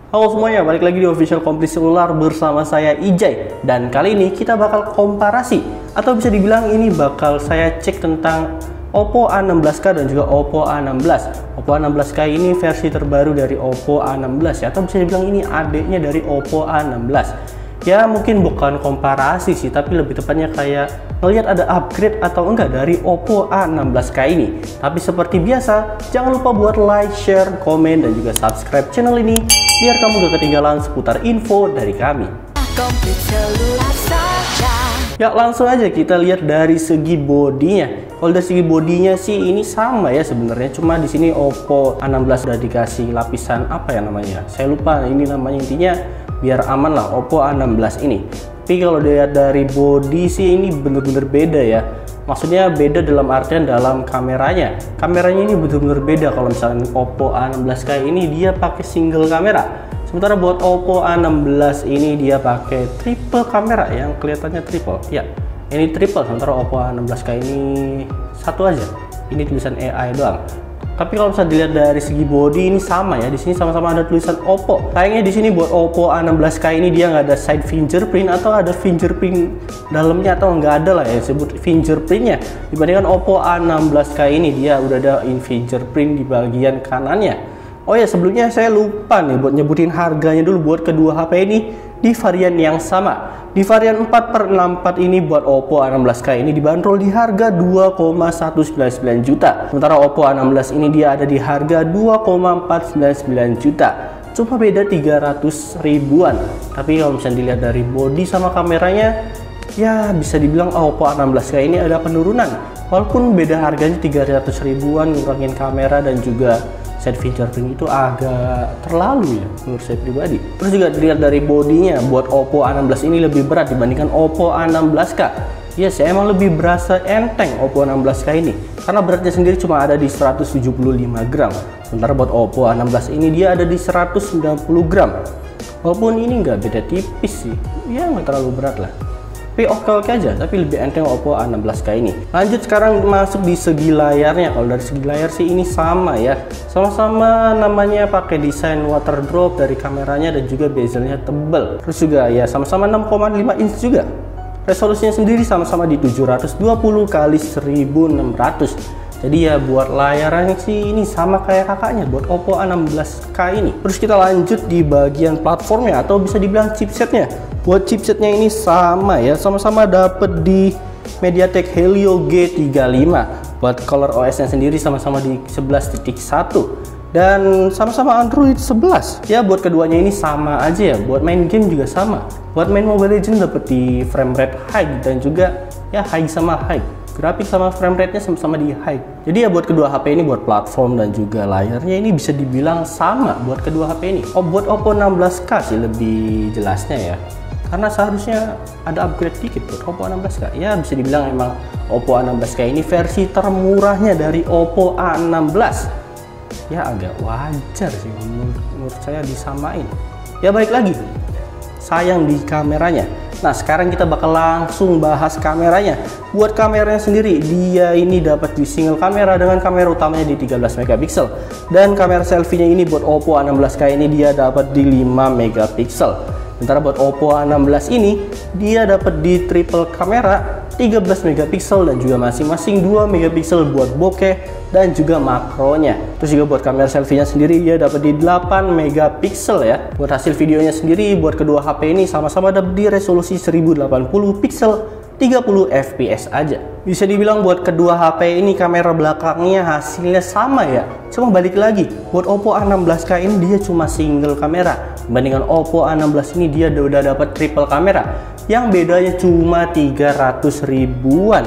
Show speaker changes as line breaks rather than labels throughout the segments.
Halo semuanya, balik lagi di Official Komplit Selular bersama saya Ijay. Dan kali ini kita bakal komparasi, atau bisa dibilang ini bakal saya cek tentang Oppo A16k dan juga Oppo A16. Oppo A16k ini versi terbaru dari Oppo A16 ya, atau bisa dibilang ini adiknya dari Oppo A16. Ya mungkin bukan komparasi sih, tapi lebih tepatnya kayak ngelihat ada upgrade atau enggak dari Oppo A16k ini. Tapi seperti biasa, jangan lupa buat like, share, komen, dan juga subscribe channel ini biar kamu gak ketinggalan seputar info dari kami. Ya langsung aja kita lihat dari segi bodinya. Kalau dari segi bodinya sih ini sama ya sebenarnya, cuma di sini Oppo A16 udah dikasih lapisan apa ya namanya? Saya lupa ini namanya, intinya biar aman lah Oppo A16 ini. Tapi kalau dilihat dari body sih ini bener-bener beda ya. Maksudnya beda dalam artian dalam kameranya. Kameranya ini bener-bener beda. Kalau misalnya Oppo A16k ini dia pakai single kamera. Sementara buat Oppo A16 ini dia pakai triple kamera, yang kelihatannya triple. Ya, ini triple. Sementara Oppo A16k ini satu aja. Ini tulisan AI doang. Tapi kalau misalnya dilihat dari segi body ini sama ya, di sini sama-sama ada tulisan Oppo. Sayangnya di sini buat Oppo A16k ini dia nggak ada side fingerprint atau ada fingerprint dalamnya, atau nggak ada lah ya disebut fingerprintnya. Dibandingkan Oppo A16k ini dia udah ada in fingerprint di bagian kanannya. Oh ya, sebelumnya saya lupa nih buat nyebutin harganya dulu buat kedua HP ini di varian yang sama. Di varian 4/64 ini buat Oppo A16k ini dibanderol di harga 2,199 juta. Sementara Oppo A16 ini dia ada di harga 2,499 juta. Cuma beda 300 ribuan. Tapi kalau misalnya dilihat dari body sama kameranya, ya bisa dibilang Oppo A16k ini ada penurunan. Walaupun beda harganya 300 ribuan, ngurangin kamera dan juga side fingerprint itu agak terlalu ya menurut saya pribadi. Terus juga dilihat dari bodinya, buat Oppo A16 ini lebih berat dibandingkan Oppo A16k. Ya, saya emang lebih berasa enteng Oppo A16k ini karena beratnya sendiri cuma ada di 175 gram. Sementara buat Oppo A16 ini dia ada di 190 gram. Walaupun ini nggak beda tipis sih, ya nggak terlalu berat lah. Tapi oke-oke aja, tapi lebih enteng Oppo A16k ini. Lanjut sekarang masuk di segi layarnya. Kalau dari segi layar sih ini sama ya, sama-sama namanya pakai desain water drop dari kameranya dan juga bezelnya tebal. Terus juga ya sama-sama 6,5 inch juga. Resolusinya sendiri sama-sama di 720 x 1600. Jadi ya buat layarnya sih ini sama kayak kakaknya buat Oppo A16k ini. Terus kita lanjut di bagian platformnya atau bisa dibilang chipsetnya. Buat chipsetnya ini sama ya, sama-sama dapet di MediaTek Helio G35. Buat color OS nya sendiri sama-sama di 11.1 dan sama-sama Android 11. Ya buat keduanya ini sama aja ya. Buat main game juga sama. Buat main Mobile Legends dapet di frame rate high dan juga ya high sama high. Grafik sama frame rate-nya sama-sama di high. Jadi ya buat kedua HP ini, buat platform dan juga layarnya ini bisa dibilang sama buat kedua HP ini. Oh, buat Oppo 16k sih lebih jelasnya ya. Karena seharusnya ada upgrade dikit buat Oppo A16k. Ya bisa dibilang emang Oppo A16k ini versi termurahnya dari Oppo A16. Ya agak wajar sih menurut saya disamain. Ya balik lagi, sayang di kameranya. Nah sekarang kita bakal langsung bahas kameranya. Buat kameranya sendiri, dia ini dapat di single kamera dengan kamera utamanya di 13 megapiksel. Dan kamera selfie-nya ini buat Oppo A16k ini dia dapat di 5 megapiksel. Sementara buat Oppo A16 ini dia dapat di triple kamera 13 megapiksel dan juga masing-masing 2 megapiksel buat bokeh dan juga makronya. Terus juga buat kamera selfie-nya sendiri dia dapat di 8 megapiksel ya. Buat hasil videonya sendiri buat kedua HP ini sama-sama dapat di resolusi 1080 pixel 30 fps aja. Bisa dibilang buat kedua HP ini kamera belakangnya hasilnya sama ya. Cuma balik lagi, buat Oppo A16k ini dia cuma single kamera. Dibandingkan Oppo A16 ini dia udah dapat triple kamera. Yang bedanya cuma 300 ribuan.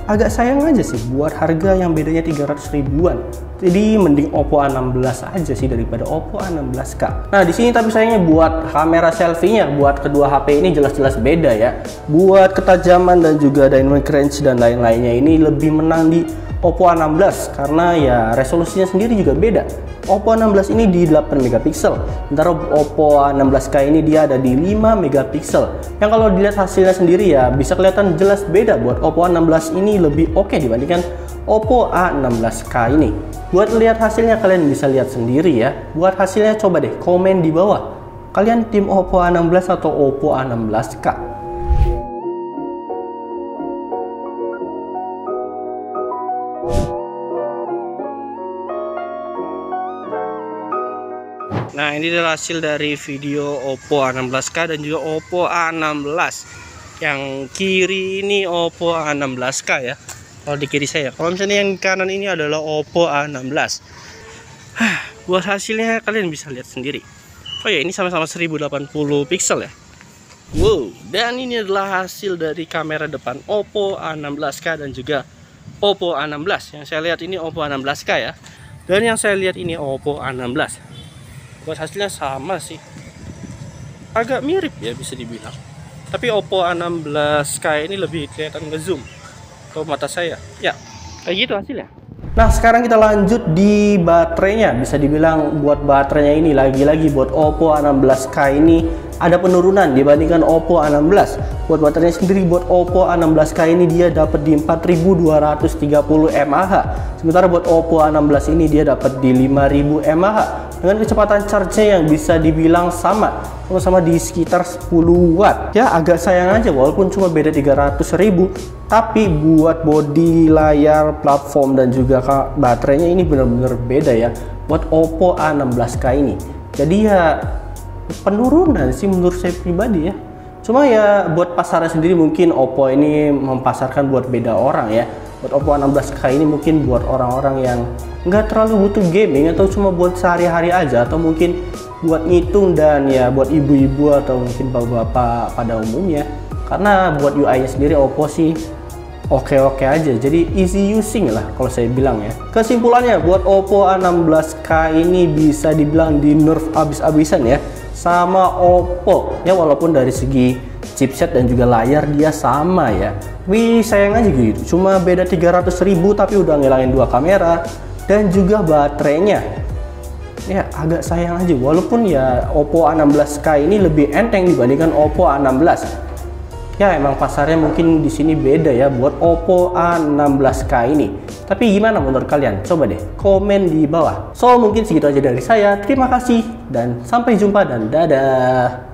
Agak sayang aja sih buat harga yang bedanya 300 ribuan. Jadi mending Oppo A16 aja sih daripada Oppo A16k. Nah di sini tapi sayangnya buat kamera selfie-nya buat kedua HP ini jelas-jelas beda ya. Buat ketajaman dan juga dynamic range dan lain-lainnya ini lebih menang di Oppo A16 karena ya resolusinya sendiri juga beda. Oppo A16 ini di 8 megapiksel, sementara Oppo A16k ini dia ada di 5 megapiksel. Yang kalau dilihat hasilnya sendiri ya bisa kelihatan jelas beda. Buat Oppo A16 ini lebih oke dibandingkan Oppo A16k ini. Buat lihat hasilnya kalian bisa lihat sendiri ya. Buat hasilnya coba deh komen di bawah. Kalian tim Oppo A16 atau Oppo A16K? Nah, ini adalah hasil dari video Oppo A16K dan juga Oppo A16. Yang kiri ini Oppo A16K ya. Kalau di kiri saya, kalau misalnya yang kanan ini adalah Oppo A16. Buat hasilnya kalian bisa lihat sendiri. Oh ya, ini sama-sama 1080 pixel ya. Wow, dan ini adalah hasil dari kamera depan Oppo A16K dan juga Oppo A16. Yang saya lihat ini Oppo A16K ya. Dan yang saya lihat ini Oppo A16. Buat hasilnya sama sih. Agak mirip ya bisa dibilang. Tapi Oppo A16K ini lebih kelihatan ngezoom ke mata saya. Ya, kayak gitu hasilnya. Nah, sekarang kita lanjut di baterainya. Bisa dibilang buat baterainya ini lagi-lagi buat Oppo A16K ini ada penurunan dibandingkan Oppo A16. Buat baterainya sendiri buat Oppo A16K ini dia dapat di 4230 mAh. Sementara buat Oppo A16 ini dia dapat di 5000 mAh dengan kecepatan charge-nya yang bisa dibilang sama-sama di sekitar 10 watt. Ya, agak sayang aja walaupun cuma beda 300.000, tapi buat bodi, layar, platform dan juga baterainya ini benar-benar beda ya buat Oppo A16K ini. Jadi ya penurunan sih menurut saya pribadi ya. Cuma ya buat pasarnya sendiri mungkin Oppo ini mempasarkan buat beda orang ya. Buat Oppo A16K ini mungkin buat orang-orang yang nggak terlalu butuh gaming atau cuma buat sehari-hari aja, atau mungkin buat ngitung dan ya buat ibu-ibu atau mungkin bapak-bapak pada umumnya. Karena buat UI-nya sendiri Oppo sih oke-oke aja, jadi easy using lah kalau saya bilang ya. Kesimpulannya buat Oppo A16K ini bisa dibilang di nerf abis-abisan ya sama Oppo ya, walaupun dari segi chipset dan juga layar dia sama ya. Tapi sayang aja gitu, cuma beda 300.000 tapi udah ngilangin 2 kamera dan juga baterainya. Ya agak sayang aja, walaupun ya Oppo A16K ini lebih enteng dibandingkan Oppo A16. Ya emang pasarnya mungkin di sini beda ya buat Oppo A16K ini. Tapi gimana menurut kalian? Coba deh komen di bawah. So mungkin segitu aja dari saya. Terima kasih dan sampai jumpa dan dadah.